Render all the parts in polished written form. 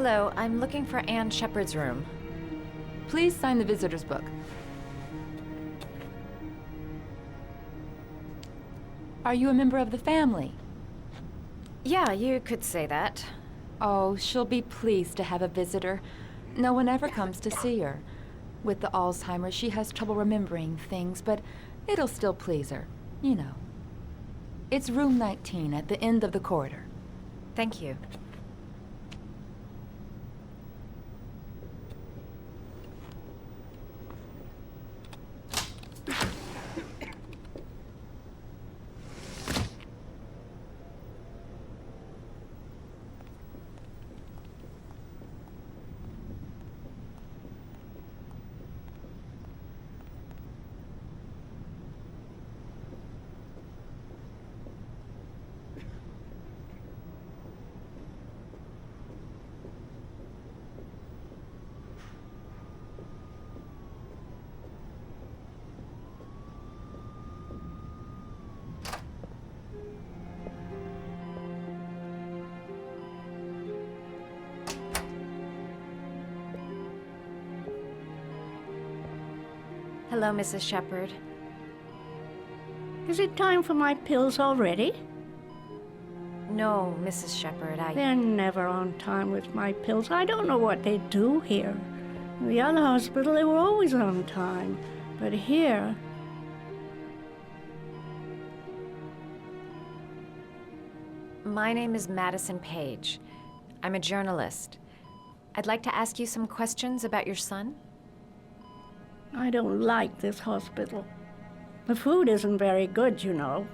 Hello, I'm looking for Anne Sheppard's room. Please sign the visitor's book. Are you a member of the family? Yeah, you could say that. Oh, she'll be pleased to have a visitor. No one ever comes to see her. With the Alzheimer's, she has trouble remembering things, but it'll still please her, you know. It's room 19 at the end of the corridor. Thank you. Hello, Mrs. Sheppard. Is it time for my pills already? No, Mrs. Sheppard, They're never on time with my pills. I don't know what they do here. In the other hospital, they were always on time. But here... My name is Madison Page. I'm a journalist. I'd like to ask you some questions about your son. I don't like this hospital. The food isn't very good, you know.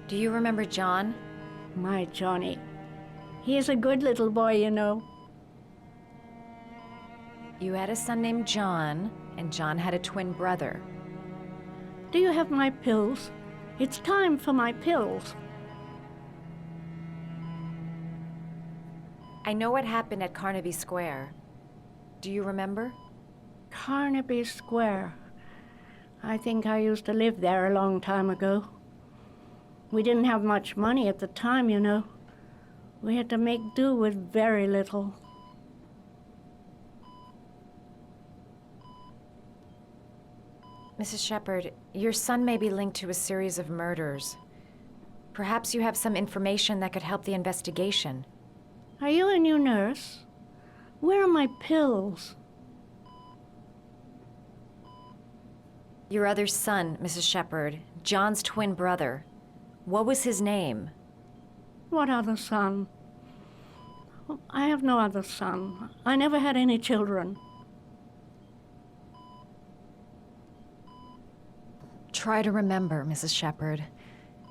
Do you remember John? My Johnny. He is a good little boy, you know. You had a son named John, and John had a twin brother. Do you have my pills? It's time for my pills. I know what happened at Carnaby Square. Do you remember? Carnaby Square. I think I used to live there a long time ago. We didn't have much money at the time, you know. We had to make do with very little. Mrs. Sheppard, your son may be linked to a series of murders. Perhaps you have some information that could help the investigation. Are you a new nurse? Where are my pills? Your other son, Mrs. Sheppard, John's twin brother. What was his name? What other son? I have no other son. I never had any children. Try to remember, Mrs. Sheppard.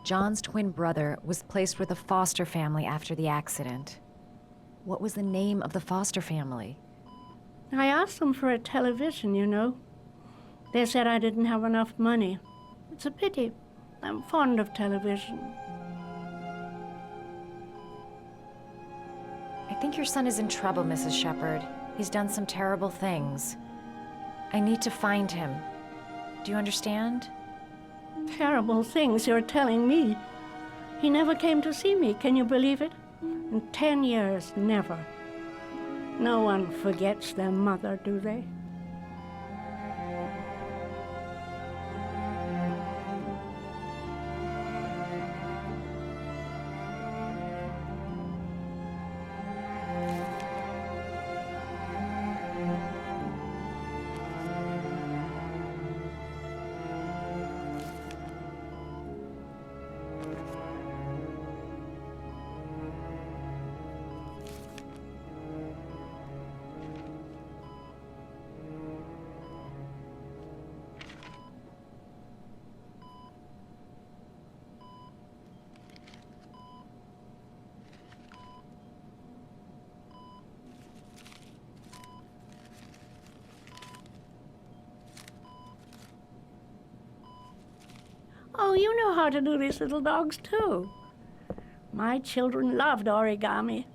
John's twin brother was placed with a foster family after the accident. What was the name of the foster family? I asked them for a television, you know. They said I didn't have enough money. It's a pity. I'm fond of television. I think your son is in trouble, Mrs. Sheppard. He's done some terrible things. I need to find him. Do you understand? Terrible things you're telling me. He never came to see me, can you believe it? In 10 years, never. No one forgets their mother, do they? Oh, you know how to do these little dogs, too. My children loved origami.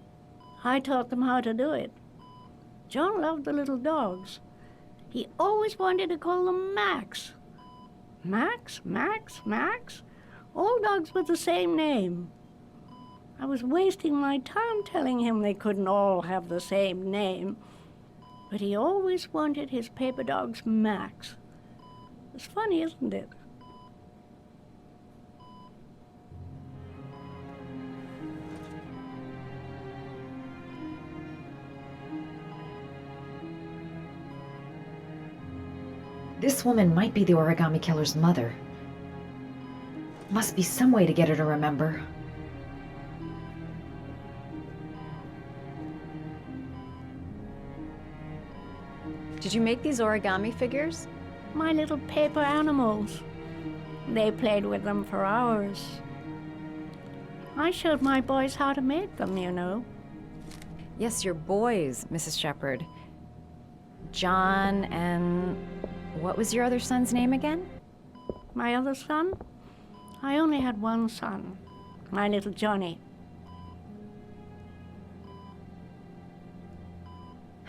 I taught them how to do it. John loved the little dogs. He always wanted to call them Max. Max, Max, Max? All dogs with the same name. I was wasting my time telling him they couldn't all have the same name. But he always wanted his paper dog's Max. It's funny, isn't it? This woman might be the origami killer's mother. Must be some way to get her to remember. Did you make these origami figures? My little paper animals. They played with them for hours. I showed my boys how to make them, you know. Yes, your boys, Mrs. Sheppard. John and... what was your other son's name again? My other son? I only had one son, my little Johnny.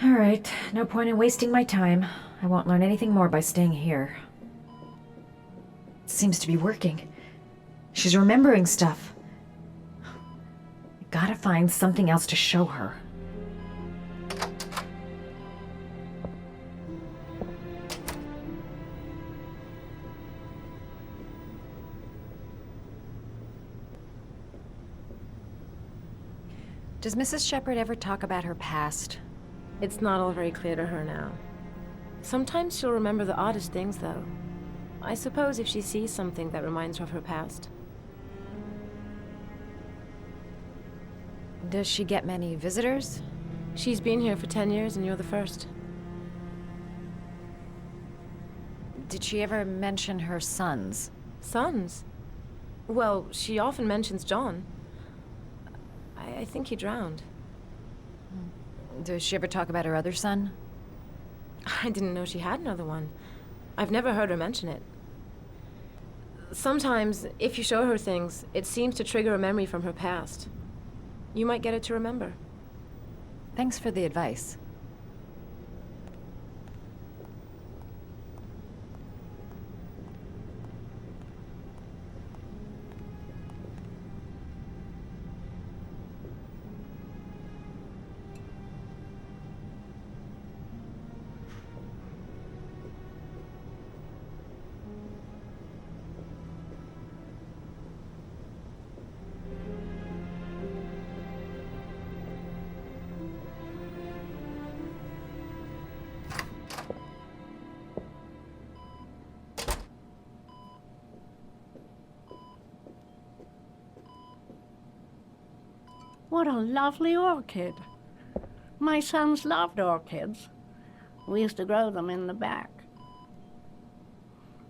All right, no point in wasting my time. I won't learn anything more by staying here. It seems to be working. She's remembering stuff. I gotta find something else to show her. Does Mrs. Sheppard ever talk about her past? It's not all very clear to her now. Sometimes she'll remember the oddest things, though. I suppose if she sees something that reminds her of her past. Does she get many visitors? She's been here for 10 years and you're the first. Did she ever mention her sons? Sons? Well, she often mentions John. I think he drowned. Does she ever talk about her other son? I didn't know she had another one. I've never heard her mention it. Sometimes, if you show her things, it seems to trigger a memory from her past. You might get it to remember. Thanks for the advice. What a lovely orchid. My sons loved orchids. We used to grow them in the back.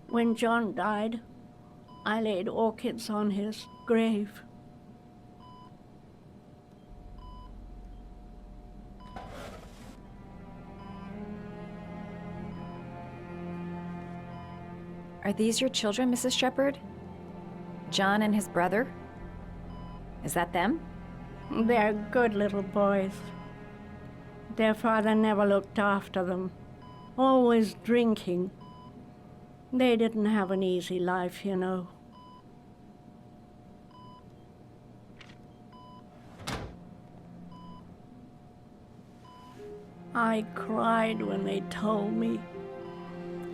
When John died, I laid orchids on his grave. Are these your children, Mrs. Sheppard? John and his brother? Is that them? They're good little boys. Their father never looked after them, always drinking. They didn't have an easy life, you know. I cried when they told me.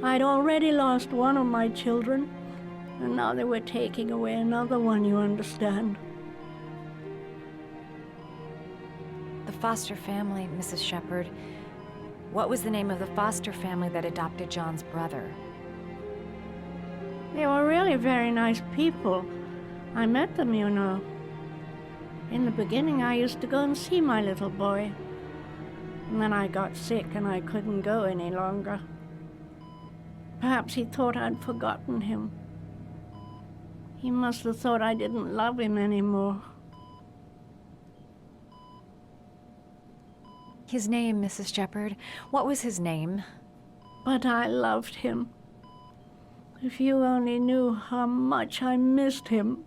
I'd already lost one of my children, and now they were taking away another one, you understand. The foster family, Mrs. Sheppard. What was the name of the foster family that adopted John's brother? They were really very nice people. I met them, you know. In the beginning, I used to go and see my little boy. And then I got sick and I couldn't go any longer. Perhaps he thought I'd forgotten him. He must have thought I didn't love him anymore. His name, Mrs. Sheppard. What was his name? But I loved him. If you only knew how much I missed him.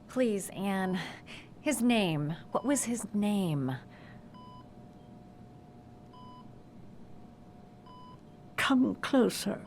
Please, Anne. His name. What was his name? Come closer.